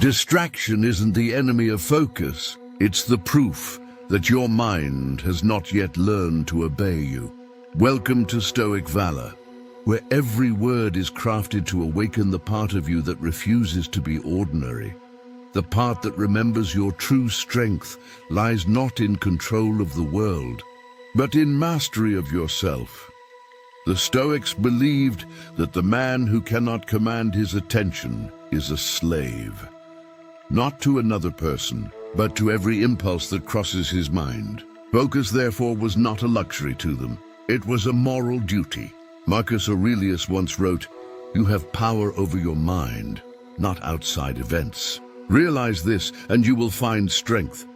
Distraction isn't the enemy of focus. It's the proof that your mind has not yet learned to obey you. Welcome to Stoic Valor, where every word is crafted to awaken the part of you that refuses to be ordinary. The part that remembers your true strength lies not in control of the world, but in mastery of yourself. The Stoics believed that the man who cannot command his attention is a slave, not to another person, but to every impulse that crosses his mind. Focus, therefore, was not a luxury to them. It was a moral duty. Marcus Aurelius once wrote, "You have power over your mind, not outside events. Realize this, and you will find strength."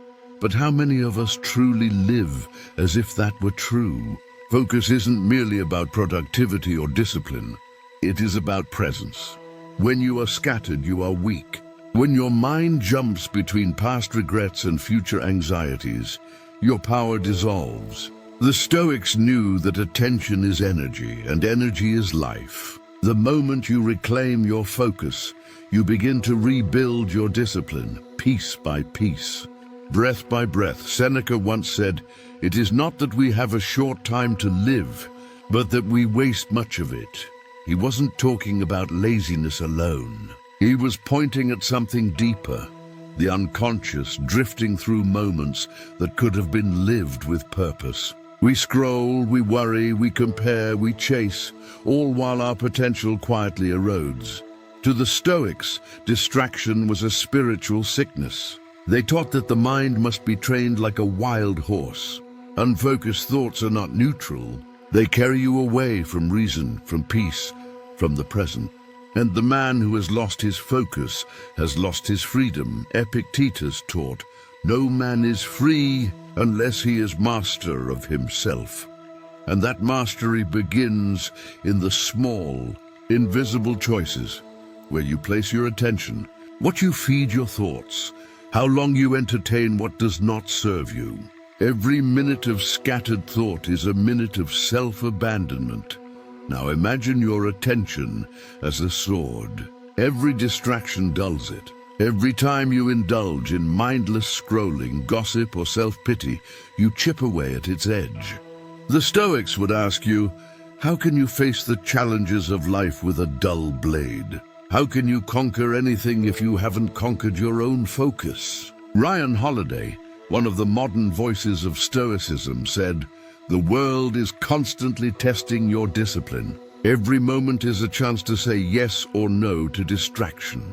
But how many of us truly live as if that were true? Focus isn't merely about productivity or discipline. It is about presence. When you are scattered, you are weak. When your mind jumps between past regrets and future anxieties, your power dissolves. The Stoics knew that attention is energy, and energy is life. The moment you reclaim your focus, you begin to rebuild your discipline, piece by piece, breath by breath. Seneca once said, "It is not that we have a short time to live, but that we waste much of it." He wasn't talking about laziness alone. He was pointing at something deeper, the unconscious, drifting through moments that could have been lived with purpose. We scroll, we worry, we compare, we chase, all while our potential quietly erodes. To the Stoics, distraction was a spiritual sickness. They taught that the mind must be trained like a wild horse. Unfocused thoughts are not neutral. They carry you away from reason, from peace, from the present. And the man who has lost his focus has lost his freedom. Epictetus taught, "No man is free unless he is master of himself." And that mastery begins in the small, invisible choices, where you place your attention, what you feed your thoughts, how long you entertain what does not serve you. Every minute of scattered thought is a minute of self-abandonment. Now imagine your attention as a sword. Every distraction dulls it. Every time you indulge in mindless scrolling, gossip, or self-pity, you chip away at its edge. The Stoics would ask you, how can you face the challenges of life with a dull blade? How can you conquer anything if you haven't conquered your own focus? Ryan Holiday, one of the modern voices of Stoicism, said, "The world is constantly testing your discipline. Every moment is a chance to say yes or no to distraction."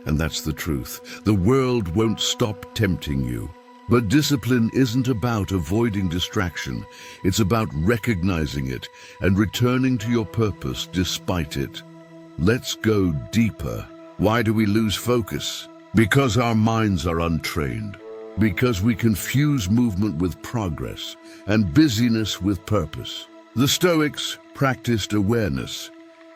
And that's the truth. The world won't stop tempting you. But discipline isn't about avoiding distraction. It's about recognizing it and returning to your purpose despite it. Let's go deeper. Why do we lose focus? Because our minds are untrained. Because we confuse movement with progress and busyness with purpose. The Stoics practiced awareness,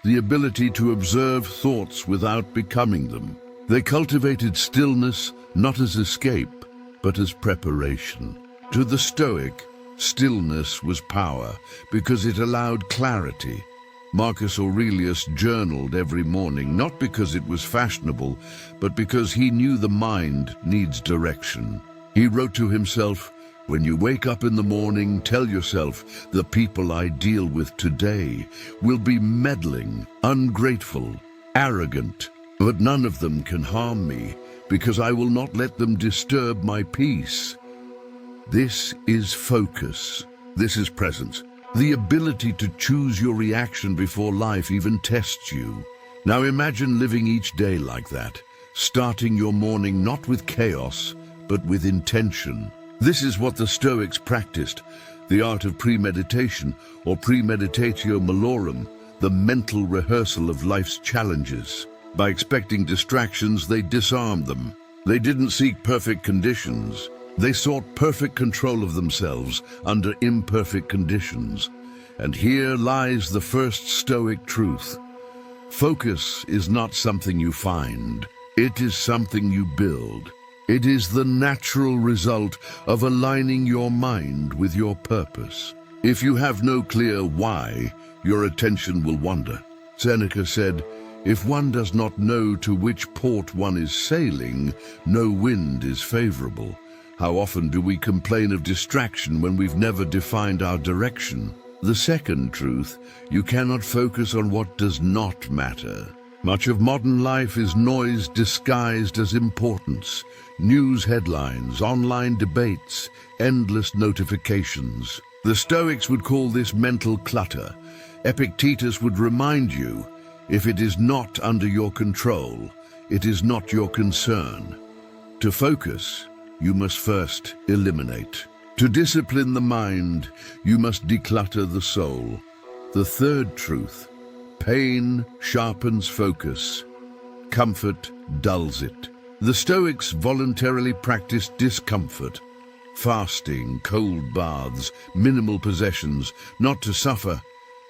the ability to observe thoughts without becoming them. They cultivated stillness not as escape, but as preparation. To the Stoic, stillness was power because it allowed clarity. Marcus Aurelius journaled every morning, not because it was fashionable, but because he knew the mind needs direction. He wrote to himself, "When you wake up in the morning, tell yourself, the people I deal with today will be meddling, ungrateful, arrogant, but none of them can harm me because I will not let them disturb my peace." This is focus. This is presence. The ability to choose your reaction before life even tests you. Now imagine living each day like that, starting your morning not with chaos, but with intention. This is what the Stoics practiced, the art of premeditation, or premeditatio malorum, the mental rehearsal of life's challenges. By expecting distractions, they disarmed them. They didn't seek perfect conditions. They sought perfect control of themselves under imperfect conditions. And here lies the first Stoic truth. Focus is not something you find. It is something you build. It is the natural result of aligning your mind with your purpose. If you have no clear why, your attention will wander. Seneca said, If one does not know to which port one is sailing, no wind is favorable. How often do we complain of distraction when we've never defined our direction? The second truth, you cannot focus on what does not matter. Much of modern life is noise disguised as importance. News headlines, online debates, endless notifications. The Stoics would call this mental clutter. Epictetus would remind you, if it is not under your control, it is not your concern. To focus, you must first eliminate. To discipline the mind, you must declutter the soul. The third truth, pain sharpens focus. Comfort dulls it. The Stoics voluntarily practiced discomfort. Fasting, cold baths, minimal possessions, not to suffer,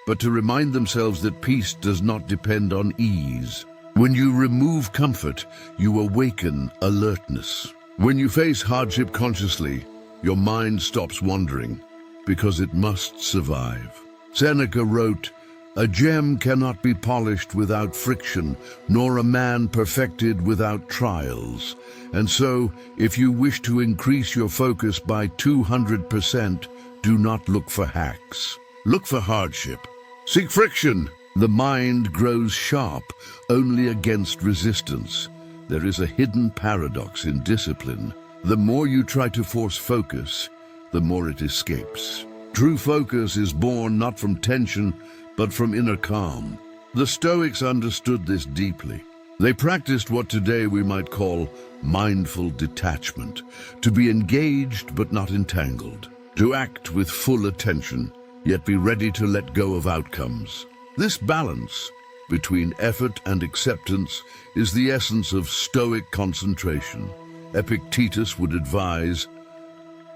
but to remind themselves that peace does not depend on ease. When you remove comfort, you awaken alertness. When you face hardship consciously, your mind stops wandering, because it must survive. Seneca wrote, "A gem cannot be polished without friction, nor a man perfected without trials." And so, if you wish to increase your focus by 200%, do not look for hacks. Look for hardship. Seek friction. The mind grows sharp only against resistance. There is a hidden paradox in discipline. The more you try to force focus, the more it escapes. True focus is born not from tension, but from inner calm. The Stoics understood this deeply. They practiced what today we might call mindful detachment, to be engaged but not entangled, to act with full attention, yet be ready to let go of outcomes. This balance between effort and acceptance is the essence of Stoic concentration. Epictetus would advise,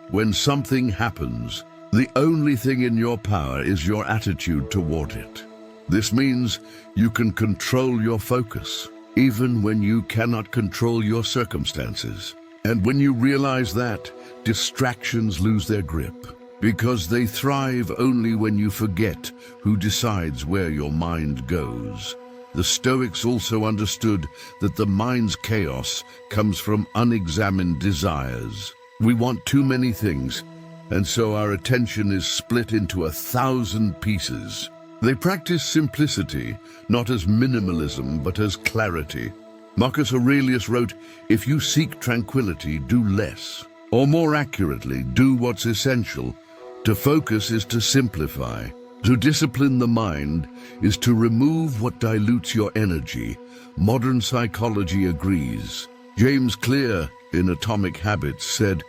when something happens, the only thing in your power is your attitude toward it. This means you can control your focus, even when you cannot control your circumstances. And when you realize that, distractions lose their grip, because they thrive only when you forget who decides where your mind goes. The Stoics also understood that the mind's chaos comes from unexamined desires. We want too many things, and so our attention is split into 1,000 pieces. They practice simplicity, not as minimalism, but as clarity. Marcus Aurelius wrote, "If you seek tranquility, do less." Or more accurately, do what's essential. To focus is to simplify. To discipline the mind is to remove what dilutes your energy. Modern psychology agrees. James Clear, in Atomic Habits, said,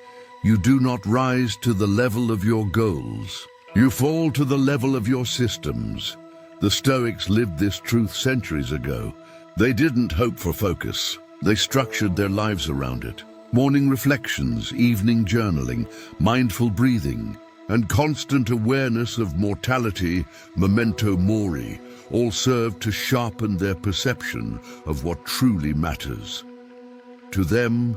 "You do not rise to the level of your goals. You fall to the level of your systems." The Stoics lived this truth centuries ago. They didn't hope for focus. They structured their lives around it. Morning reflections, evening journaling, mindful breathing, and constant awareness of mortality, memento mori, all served to sharpen their perception of what truly matters. To them,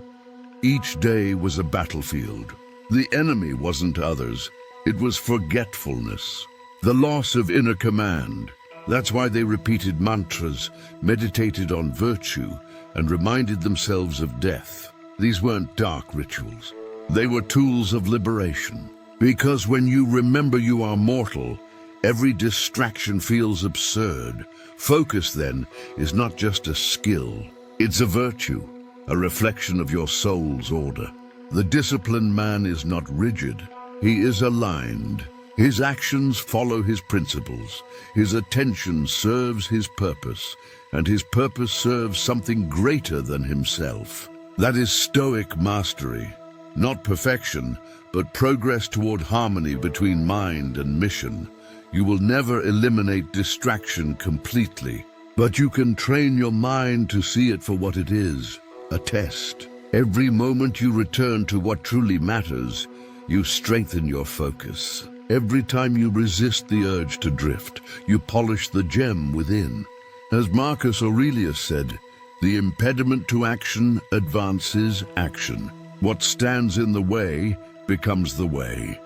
each day was a battlefield. The enemy wasn't others. It was forgetfulness, the loss of inner command. That's why they repeated mantras, meditated on virtue, and reminded themselves of death. These weren't dark rituals. They were tools of liberation. Because when you remember you are mortal, every distraction feels absurd. Focus, then, is not just a skill. It's a virtue, a reflection of your soul's order. The disciplined man is not rigid. He is aligned. His actions follow his principles. His attention serves his purpose, and his purpose serves something greater than himself. That is Stoic mastery. Not perfection, but progress toward harmony between mind and mission. You will never eliminate distraction completely, but you can train your mind to see it for what it is, a test. Every moment you return to what truly matters, you strengthen your focus. Every time you resist the urge to drift, you polish the gem within. As Marcus Aurelius said, the impediment to action advances action. What stands in the way becomes the way.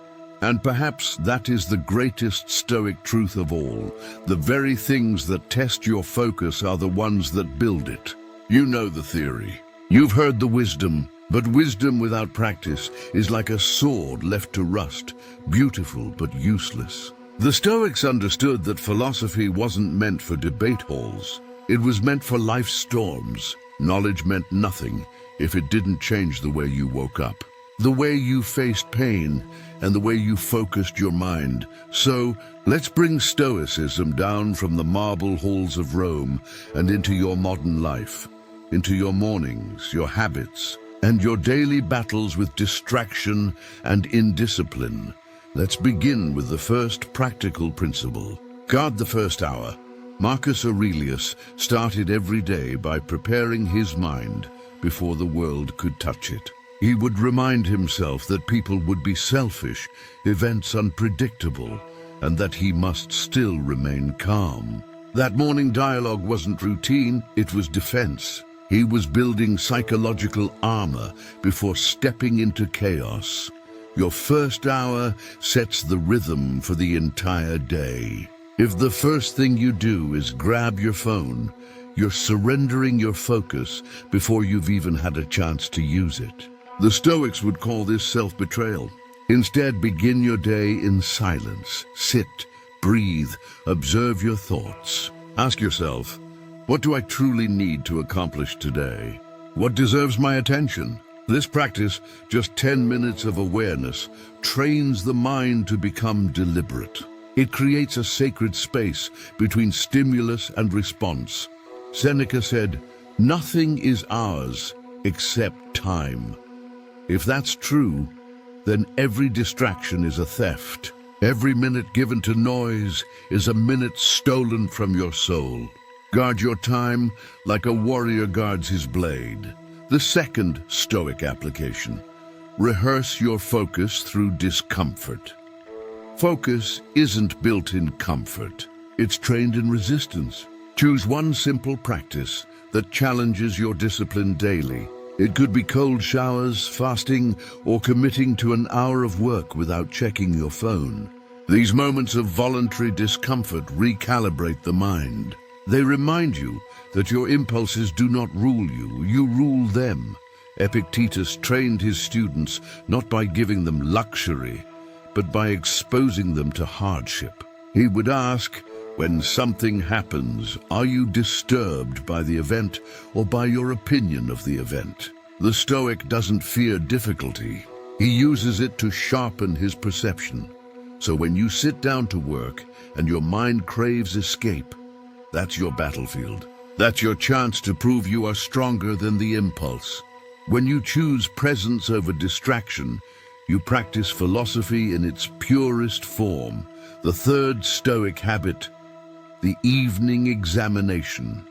And perhaps that is the greatest Stoic truth of all. The very things that test your focus are the ones that build it. You know the theory. You've heard the wisdom, but wisdom without practice is like a sword left to rust, beautiful but useless. The Stoics understood that philosophy wasn't meant for debate halls. It was meant for life's storms. Knowledge meant nothing if it didn't change the way you woke up, the way you faced pain, and the way you focused your mind. So, let's bring Stoicism down from the marble halls of Rome and into your modern life, into your mornings, your habits, and your daily battles with distraction and indiscipline. Let's begin with the first practical principle. Guard the first hour. Marcus Aurelius started every day by preparing his mind before the world could touch it. He would remind himself that people would be selfish, events unpredictable, and that he must still remain calm. That morning dialogue wasn't routine, it was defense. He was building psychological armor before stepping into chaos. Your first hour sets the rhythm for the entire day. If the first thing you do is grab your phone, you're surrendering your focus before you've even had a chance to use it. The Stoics would call this self-betrayal. Instead, begin your day in silence. Sit, breathe, observe your thoughts. Ask yourself, what do I truly need to accomplish today? What deserves my attention? This practice, just 10 minutes of awareness, trains the mind to become deliberate. It creates a sacred space between stimulus and response. Seneca said, "Nothing is ours except time." If that's true, then every distraction is a theft. Every minute given to noise is a minute stolen from your soul. Guard your time like a warrior guards his blade. The second Stoic application: rehearse your focus through discomfort. Focus isn't built in comfort. It's trained in resistance. Choose one simple practice that challenges your discipline daily. It could be cold showers, fasting, or committing to an hour of work without checking your phone. These moments of voluntary discomfort recalibrate the mind. They remind you that your impulses do not rule you, you rule them. Epictetus trained his students not by giving them luxury, but by exposing them to hardship. He would ask, when something happens, are you disturbed by the event or by your opinion of the event? The Stoic doesn't fear difficulty. He uses it to sharpen his perception. So when you sit down to work and your mind craves escape, that's your battlefield. That's your chance to prove you are stronger than the impulse. When you choose presence over distraction, you practice philosophy in its purest form. The third Stoic habit, the evening examination.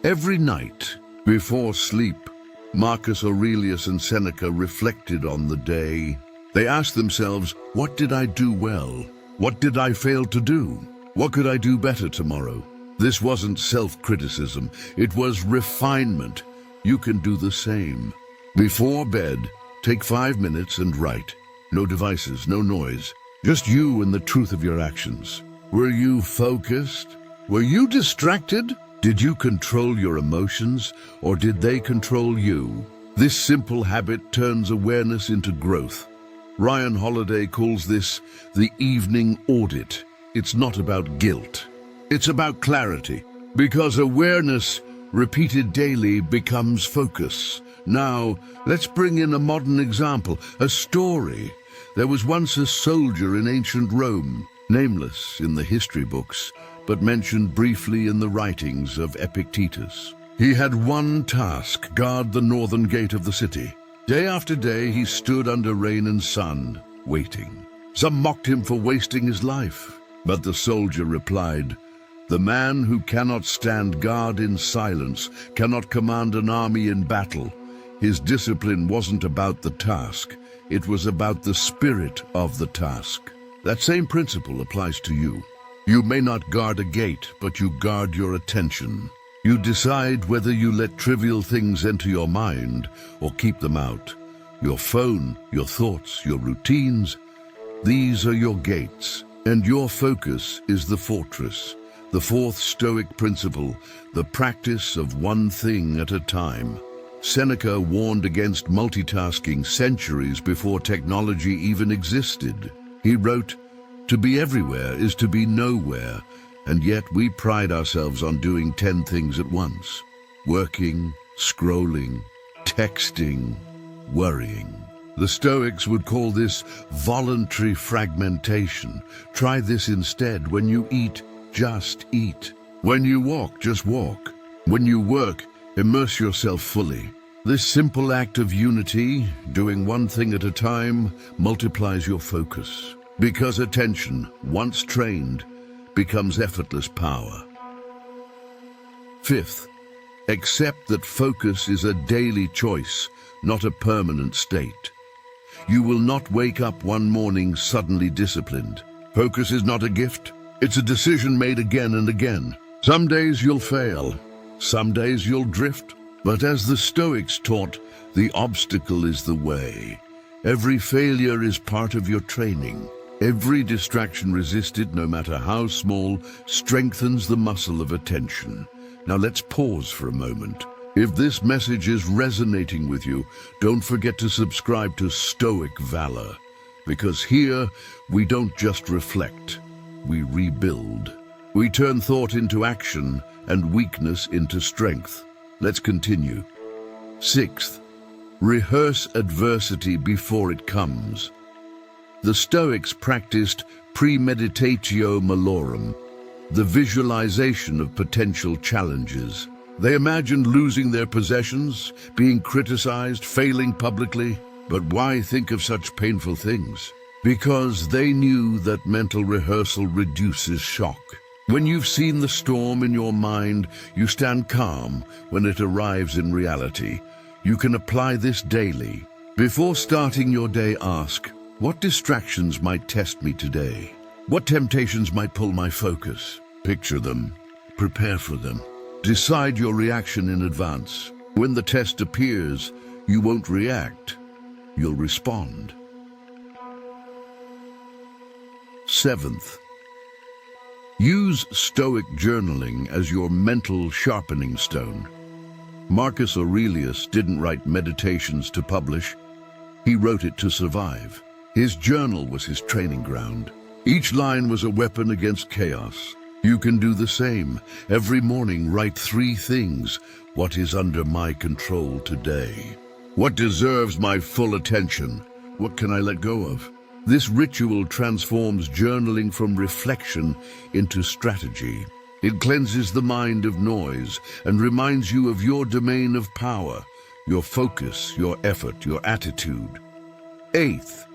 Every night, before sleep, Marcus Aurelius and Seneca reflected on the day. They asked themselves, what did I do well? What did I fail to do? What could I do better tomorrow? This wasn't self-criticism, it was refinement. You can do the same. Before bed, take 5 minutes and write. No devices, no noise. Just you and the truth of your actions. Were you focused? Were you distracted? Did you control your emotions, or did they control you? This simple habit turns awareness into growth. Ryan Holiday calls this the evening audit. It's not about guilt. It's about clarity. Because awareness, repeated daily, becomes focus. Now, let's bring in a modern example, a story. There was once a soldier in ancient Rome, nameless in the history books, but mentioned briefly in the writings of Epictetus. He had one task: guard the northern gate of the city. Day after day he stood under rain and sun, waiting. Some mocked him for wasting his life, but the soldier replied, "The man who cannot stand guard in silence cannot command an army in battle." His discipline wasn't about the task, it was about the spirit of the task. That same principle applies to you. You may not guard a gate, but you guard your attention. You decide whether you let trivial things enter your mind or keep them out. Your phone, your thoughts, your routines, These are your gates, and your focus is the fortress. The fourth Stoic principle, the practice of one thing at a time. Seneca warned against multitasking centuries before technology even existed. He wrote, "To be everywhere is to be nowhere, and yet we pride ourselves on doing 10 things at once. Working, scrolling, texting, worrying." The Stoics would call this voluntary fragmentation. Try this instead. When you eat, just eat. When you walk, just walk. When you work, immerse yourself fully. This simple act of unity, doing one thing at a time, multiplies your focus. Because attention, once trained, becomes effortless power. Fifth, accept that focus is a daily choice, not a permanent state. You will not wake up one morning suddenly disciplined. Focus is not a gift. It's a decision made again and again. Some days you'll fail. Some days you'll drift. But as the Stoics taught, the obstacle is the way. Every failure is part of your training. Every distraction resisted, no matter how small, strengthens the muscle of attention. Now let's pause for a moment. If this message is resonating with you, don't forget to subscribe to Stoic Valor, because here we don't just reflect, we rebuild. We turn thought into action and weakness into strength. Let's continue. Sixth, rehearse adversity before it comes. The Stoics practiced premeditatio malorum, the visualization of potential challenges. They imagined losing their possessions, being criticized, failing publicly. But why think of such painful things? Because they knew that mental rehearsal reduces shock. When you've seen the storm in your mind, you stand calm when it arrives in reality. You can apply this daily. Before starting your day, ask, what distractions might test me today? What temptations might pull my focus? Picture them. Prepare for them. Decide your reaction in advance. When the test appears, you won't react. You'll respond. Seventh, use Stoic journaling as your mental sharpening stone. Marcus Aurelius didn't write meditations to publish. He wrote it to survive. His journal was his training ground. Each line was a weapon against chaos. You can do the same. Every morning, write 3 things. What is under my control today? What deserves my full attention? What can I let go of? This ritual transforms journaling from reflection into strategy. It cleanses the mind of noise and reminds you of your domain of power, your focus, your effort, your attitude. Eighth,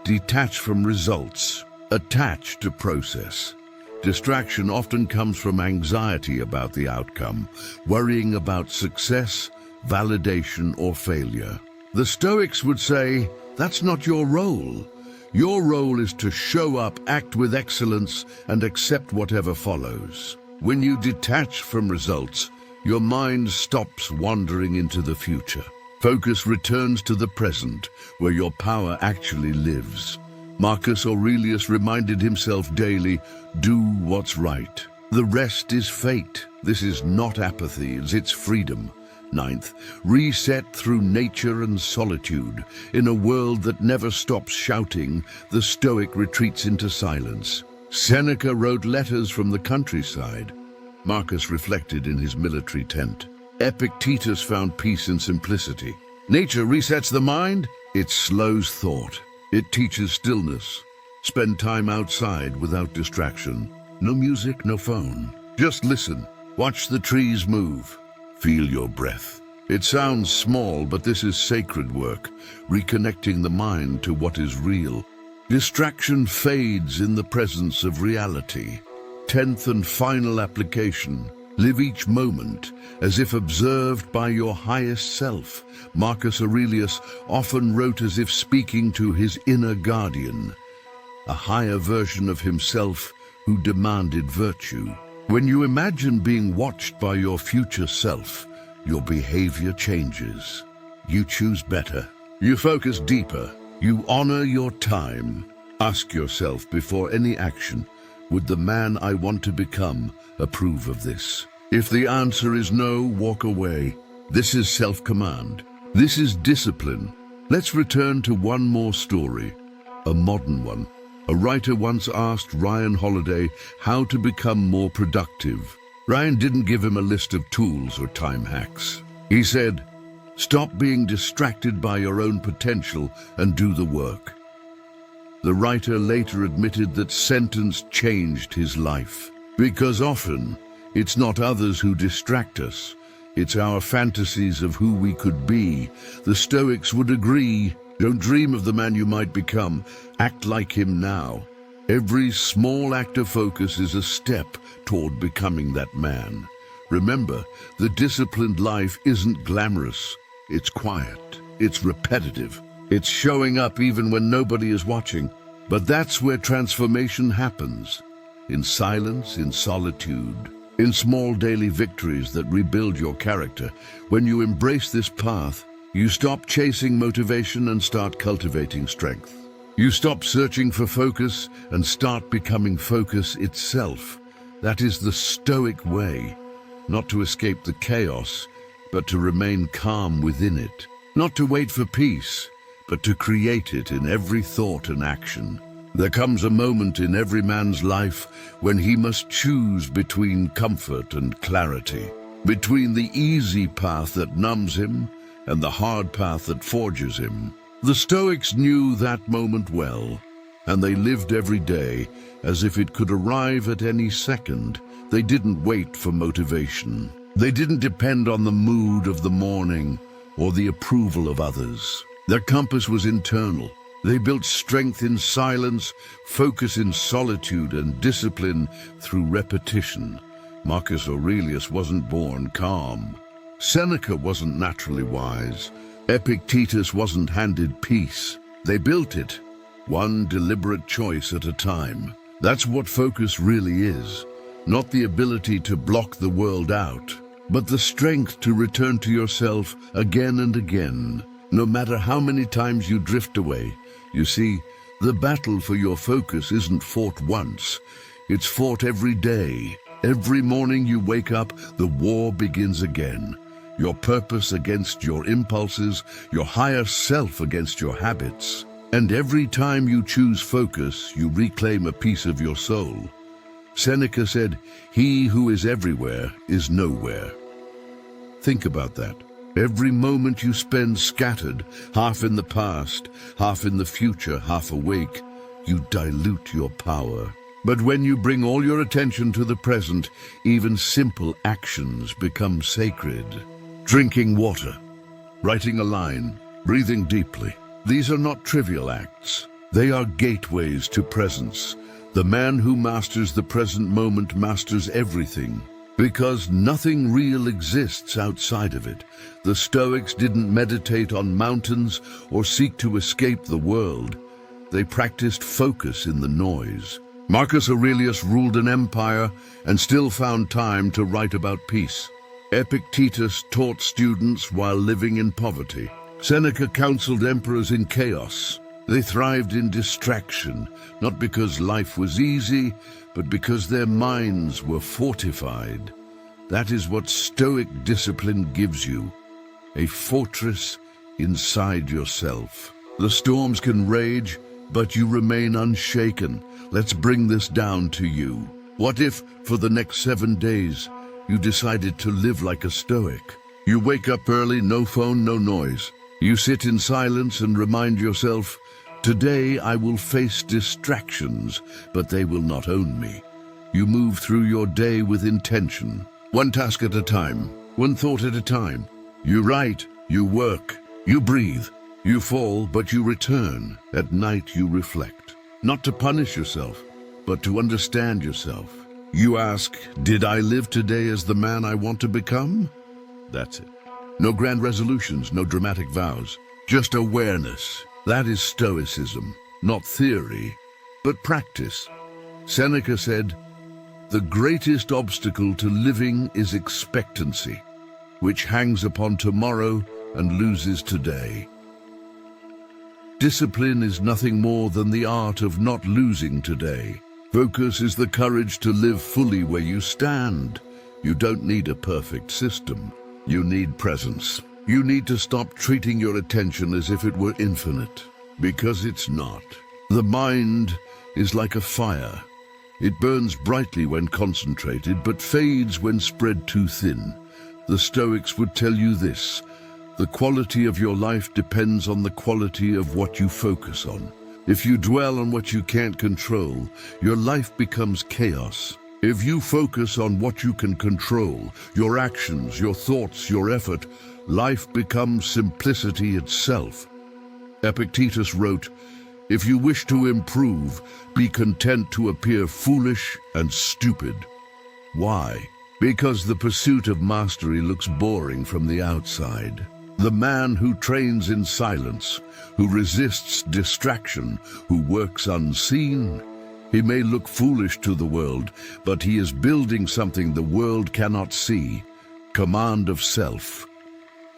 detach from results. Attach to process. Distraction often comes from anxiety about the outcome, worrying about success, validation, or failure. The Stoics would say, that's not your role. Your role is to show up, act with excellence, and accept whatever follows. When you detach from results, your mind stops wandering into the future. Focus returns to the present, where your power actually lives. Marcus Aurelius reminded himself daily, do what's right. The rest is fate. This is not apathy, it's freedom. Ninth, reset through nature and solitude. In a world that never stops shouting, the Stoic retreats into silence. Seneca wrote letters from the countryside. Marcus reflected in his military tent. Epictetus found peace in simplicity. Nature resets the mind, it slows thought. It teaches stillness. Spend time outside without distraction. No music, no phone. Just listen. Watch the trees move. Feel your breath. It sounds small, but this is sacred work, reconnecting the mind to what is real. Distraction fades in the presence of reality. 10th and final application. Live each moment as if observed by your highest self. Marcus Aurelius often wrote as if speaking to his inner guardian, a higher version of himself who demanded virtue. When you imagine being watched by your future self, your behavior changes. You choose better. You focus deeper. You honor your time. Ask yourself before any action, would the man I want to become approve of this? If the answer is no, walk away. This is self-command. This is discipline. Let's return to one more story, a modern one. A writer once asked Ryan Holiday how to become more productive. Ryan didn't give him a list of tools or time hacks. He said, "Stop being distracted by your own potential and do the work." The writer later admitted that sentence changed his life. Because often, it's not others who distract us. It's our fantasies of who we could be. The Stoics would agree. Don't dream of the man you might become. Act like him now. Every small act of focus is a step toward becoming that man. Remember, the disciplined life isn't glamorous. It's quiet. It's repetitive. It's showing up even when nobody is watching. But that's where transformation happens. In silence, in solitude, in small daily victories that rebuild your character. When you embrace this path, you stop chasing motivation and start cultivating strength. You stop searching for focus and start becoming focus itself. That is the Stoic way. Not to escape the chaos, but to remain calm within it. Not to wait for peace, but to create it in every thought and action. There comes a moment in every man's life when he must choose between comfort and clarity, between the easy path that numbs him and the hard path that forges him. The Stoics knew that moment well, and they lived every day as if it could arrive at any second. They didn't wait for motivation. They didn't depend on the mood of the morning or the approval of others. Their compass was internal. They built strength in silence, focus in solitude, and discipline through repetition. Marcus Aurelius wasn't born calm. Seneca wasn't naturally wise. Epictetus wasn't handed peace. They built it, one deliberate choice at a time. That's what focus really is. Not the ability to block the world out, but the strength to return to yourself again and again, no matter how many times you drift away. You see, the battle for your focus isn't fought once. It's fought every day. Every morning you wake up, the war begins again. Your purpose against your impulses, your higher self against your habits. And every time you choose focus, you reclaim a piece of your soul. Seneca said, "He who is everywhere is nowhere." Think about that. Every moment you spend scattered, half in the past, half in the future, half awake, you dilute your power. But when you bring all your attention to the present, even simple actions become sacred. Drinking water, writing a line, breathing deeply. These are not trivial acts. They are gateways to presence. The man who masters the present moment masters everything, because nothing real exists outside of it. The Stoics didn't meditate on mountains or seek to escape the world. They practiced focus in the noise. Marcus Aurelius ruled an empire and still found time to write about peace. Epictetus taught students while living in poverty. Seneca counseled emperors in chaos. They thrived in distraction, not because life was easy, but because their minds were fortified. That is what Stoic discipline gives you, a fortress inside yourself. The storms can rage, but you remain unshaken. Let's bring this down to you. What if, for the next 7 days, you decided to live like a Stoic? You wake up early, no phone, no noise. You sit in silence and remind yourself, today I will face distractions, but they will not own me. You move through your day with intention, one task at a time, one thought at a time. You write, you work, you breathe, you fall, but you return. At night you reflect, not to punish yourself, but to understand yourself. You ask, did I live today as the man I want to become? That's it. No grand resolutions, no dramatic vows, just awareness. That is Stoicism, not theory, but practice. Seneca said, "The greatest obstacle to living is expectancy, which hangs upon tomorrow and loses today." Discipline is nothing more than the art of not losing today. Focus is the courage to live fully where you stand. You don't need a perfect system. You need presence. You need to stop treating your attention as if it were infinite, because it's not. The mind is like a fire. It burns brightly when concentrated, but fades when spread too thin. The Stoics would tell you this: the quality of your life depends on the quality of what you focus on. If you dwell on what you can't control, your life becomes chaos. If you focus on what you can control, your actions, your thoughts, your effort, life becomes simplicity itself. Epictetus wrote, "If you wish to improve, be content to appear foolish and stupid." Why? Because the pursuit of mastery looks boring from the outside. The man who trains in silence, who resists distraction, who works unseen, he may look foolish to the world, but he is building something the world cannot see: command of self.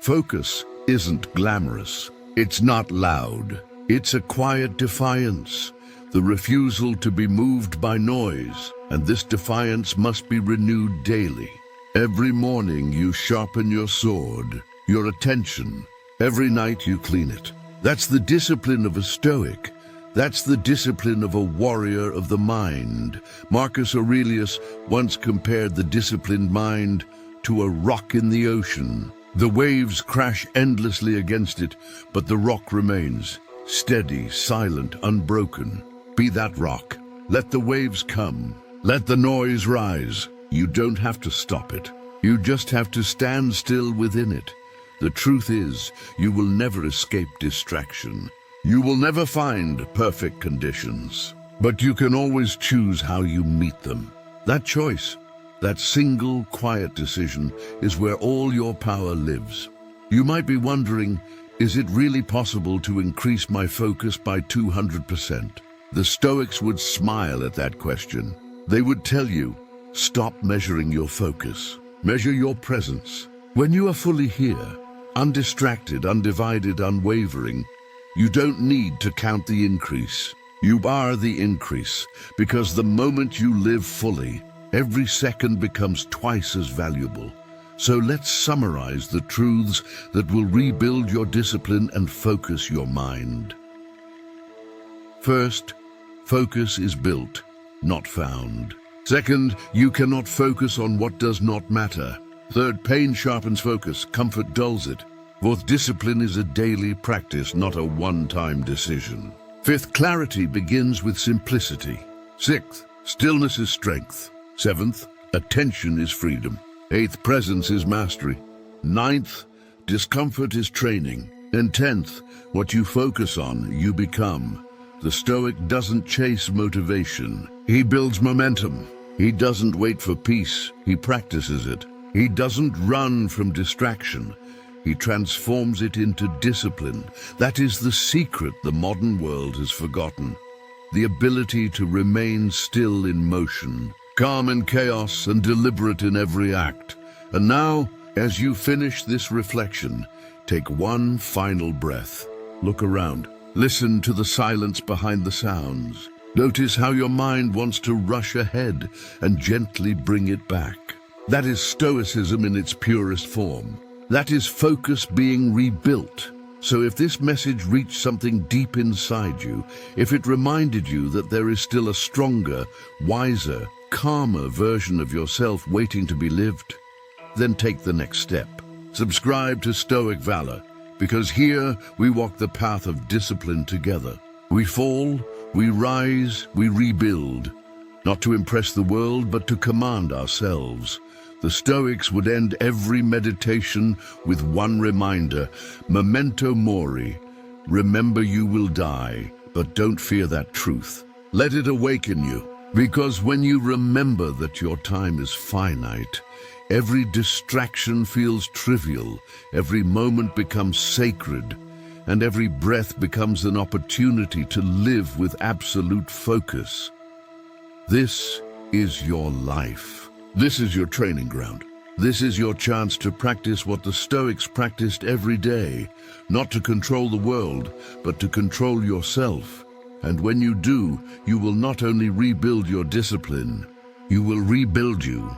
Focus isn't glamorous. It's not loud. It's a quiet defiance, the refusal to be moved by noise, and this defiance must be renewed daily. Every morning you sharpen your sword, your attention. Every night you clean it. That's the discipline of a Stoic. That's the discipline of a warrior of the mind. Marcus Aurelius once compared the disciplined mind to a rock in the ocean. The waves crash endlessly against it, but the rock remains, steady, silent, unbroken. Be that rock. Let the waves come. Let the noise rise. You don't have to stop it. You just have to stand still within it. The truth is, you will never escape distraction. You will never find perfect conditions, but you can always choose how you meet them. That choice, that single quiet decision, is where all your power lives. You might be wondering, is it really possible to increase my focus by 200%? The Stoics would smile at that question. They would tell you, stop measuring your focus. Measure your presence. When you are fully here, undistracted, undivided, unwavering, you don't need to count the increase. You are the increase, because the moment you live fully, every second becomes twice as valuable. So let's summarize the truths that will rebuild your discipline and focus your mind. First, focus is built, not found. Second, you cannot focus on what does not matter. Third, pain sharpens focus, comfort dulls it. Fourth, discipline is a daily practice, not a one-time decision. Fifth, clarity begins with simplicity. Sixth, stillness is strength. Seventh, attention is freedom. Eighth, presence is mastery. Ninth, discomfort is training. And 10th, what you focus on, you become. The Stoic doesn't chase motivation. He builds momentum. He doesn't wait for peace. He practices it. He doesn't run from distraction. He transforms it into discipline. That is the secret the modern world has forgotten. The ability to remain still in motion, calm in chaos and deliberate in every act. And now, as you finish this reflection, take one final breath. Look around. Listen to the silence behind the sounds. Notice how your mind wants to rush ahead and gently bring it back. That is Stoicism in its purest form. That is focus being rebuilt. So if this message reached something deep inside you, if it reminded you that there is still a stronger, wiser, calmer version of yourself waiting to be lived, then take the next step. Subscribe to Stoic Valor, because here we walk the path of discipline together. We fall, we rise, we rebuild, not to impress the world, but to command ourselves. The Stoics would end every meditation with one reminder: memento mori. Remember you will die, but don't fear that truth. Let it awaken you, because when you remember that your time is finite, every distraction feels trivial, every moment becomes sacred, and every breath becomes an opportunity to live with absolute focus. This is your life. This is your training ground. This is your chance to practice what the Stoics practiced every day, not to control the world, but to control yourself. And when you do, you will not only rebuild your discipline, you will rebuild you.